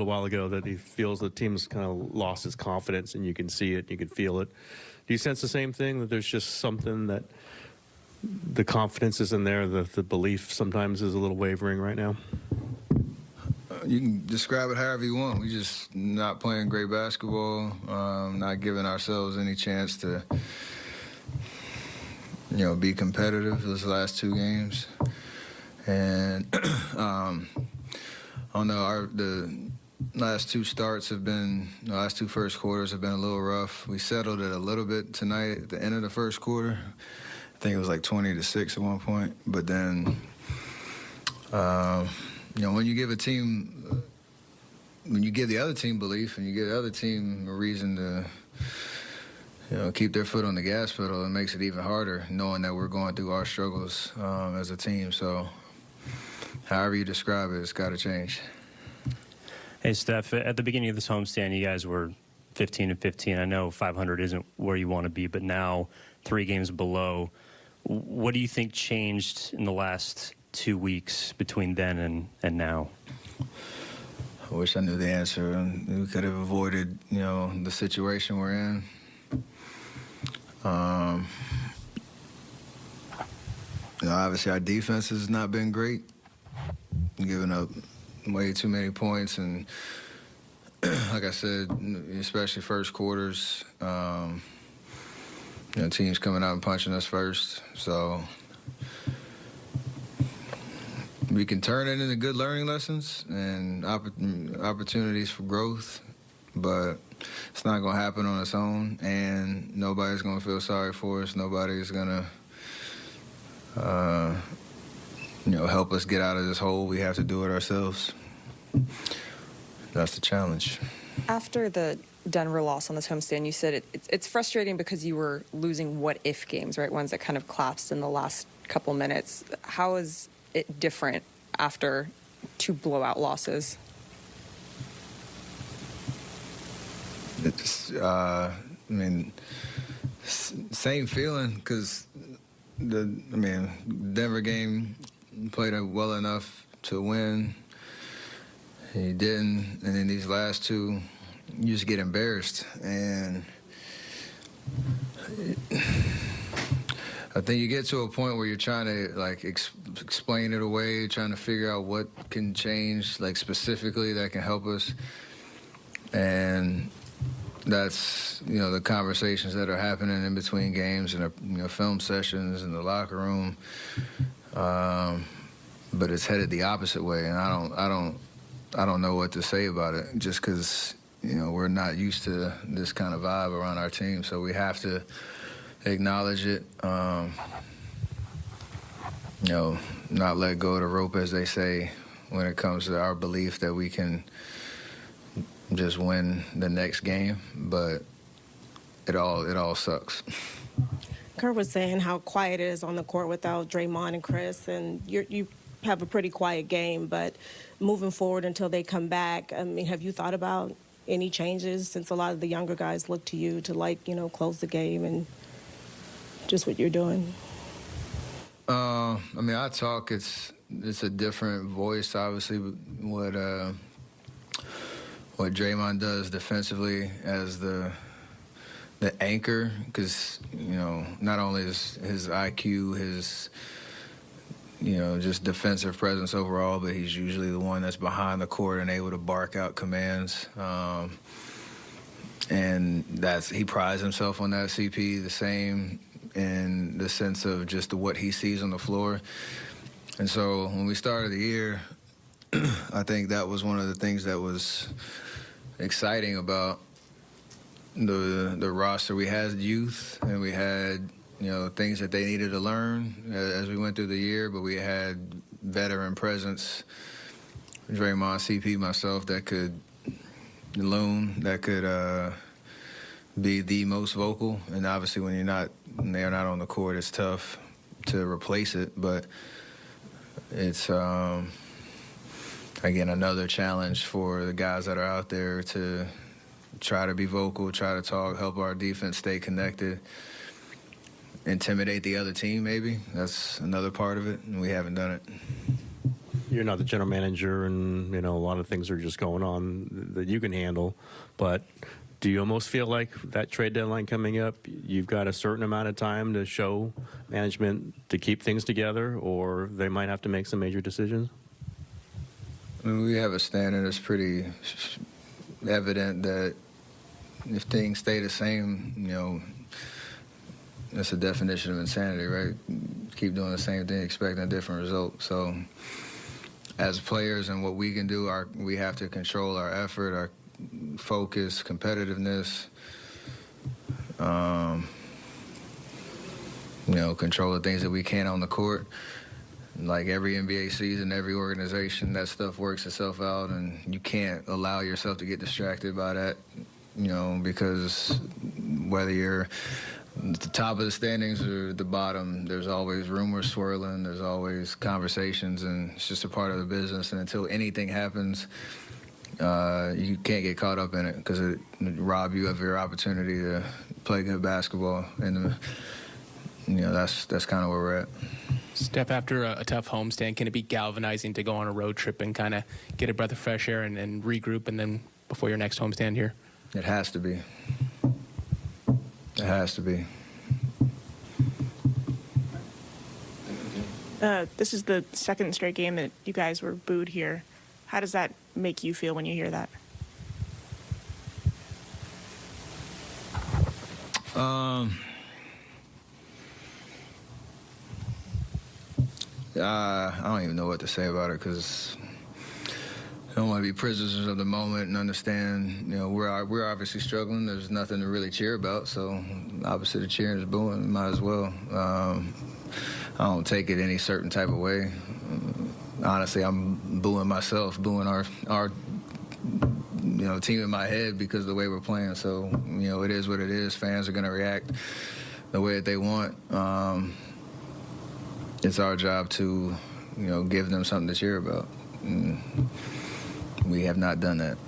a while ago that he feels the team's kind of lost its confidence, and you can see it, you can feel it. Do you sense the same thing, that there's just something that the confidence isn't there, the belief sometimes is a little wavering right now? You can describe it however you want. We just not playing great basketball, not giving ourselves any chance to, be competitive those last two games. And I don't know, the last two starts have been, the last two first quarters have been a little rough. We settled it a little bit tonight at the end of the first quarter. I think it was like 20-6 at one point. But then, when you give a team, when you give the other team belief and you give the other team a reason to, keep their foot on the gas pedal, it makes it even harder knowing that we're going through our struggles as a team. So however you describe it, it's got to change. Hey, Steph, at the beginning of this homestand, you guys were 15-15. I know 500 isn't where you want to be, but now 3 games below. What do you think changed in the last 2 weeks between then and now? I wish I knew the answer. We could have avoided, the situation we're in. Obviously our defense has not been great, giving up way too many points, and like I said, especially first quarters, teams coming out and punching us first. So we can turn it into good learning lessons and opportunities for growth, but it's not going to happen on its own, and nobody's going to feel sorry for us. Nobody's going to help us get out of this hole. We have to do it ourselves. That's the challenge. After the Denver loss on this homestand, you said it's frustrating because you were losing what-if games, right? Ones that kind of collapsed in the last couple minutes. How is it different after 2 blowout losses? It's, same feeling, because Denver game played it well enough to win. He didn't, and then these last 2, you just get embarrassed. And I think you get to a point where you're trying to explain it away, trying to figure out what can change, specifically that can help us. And that's, the conversations that are happening in between games and, film sessions in the locker room. But it's headed the opposite way, and I don't know what to say about it, just because, we're not used to this kind of vibe around our team. So we have to acknowledge it, not let go of the rope, as they say, when it comes to our belief that we can just win the next game. But it all sucks. Kurt was saying how quiet it is on the court without Draymond and Chris, and you have a pretty quiet game, but moving forward until they come back, have you thought about any changes, since a lot of the younger guys look to you to close the game, and just what you're doing? I talk, it's a different voice, obviously, what Draymond does defensively as the anchor, because, not only is his IQ, his, just defensive presence overall, but he's usually the one that's behind the court and able to bark out commands. And he prides himself on that, CP, the same in the sense of just what he sees on the floor. And so when we started the year, I think that was one of the things that was exciting about the roster. We had youth, and we had things that they needed to learn as we went through the year, but we had veteran presence, Draymond, CP, myself, that could loom, that could be the most vocal. And obviously when they're not on the court, it's tough to replace it. But it's, again, another challenge for the guys that are out there to try to be vocal, try to talk, help our defense stay connected, intimidate the other team maybe. That's another part of it, and we haven't done it. you're not the general manager, and a lot of things are just going on that you can handle. But do you almost feel like that trade deadline coming up, you've got a certain amount of time to show management to keep things together, or they might have to make some major decisions? I mean, we have a standard that's pretty evident that if things stay the same, that's a definition of insanity, right? Keep doing the same thing, expecting a different result. So as players and what we can do, we have to control our effort, our focus, competitiveness, control the things that we can on the court. Like every NBA season, every organization, that stuff works itself out, and you can't allow yourself to get distracted by that, because whether you're at the top of the standings or the bottom, there's always rumors swirling, there's always conversations, and it's just a part of the business. And until anything happens, you can't get caught up in it because it rob you of your opportunity to play good basketball. And that's kind of where we're at. Steph, after a tough homestand, can it be galvanizing to go on a road trip and kind of get a breath of fresh air and regroup, and then before your next homestand here? It has to be. It has to be. This is the second straight game that you guys were booed here. How does that make you feel when you hear that? I don't even know what to say about it because I don't want to be prisoners of the moment and understand, we're obviously struggling. There's nothing to really cheer about, so opposite of cheering is booing. Might as well. I don't take it any certain type of way. Honestly, I'm booing myself, booing our team in my head because of the way we're playing. So, it is what it is. Fans are going to react the way that they want. It's our job to, give them something to cheer about. And we have not done that.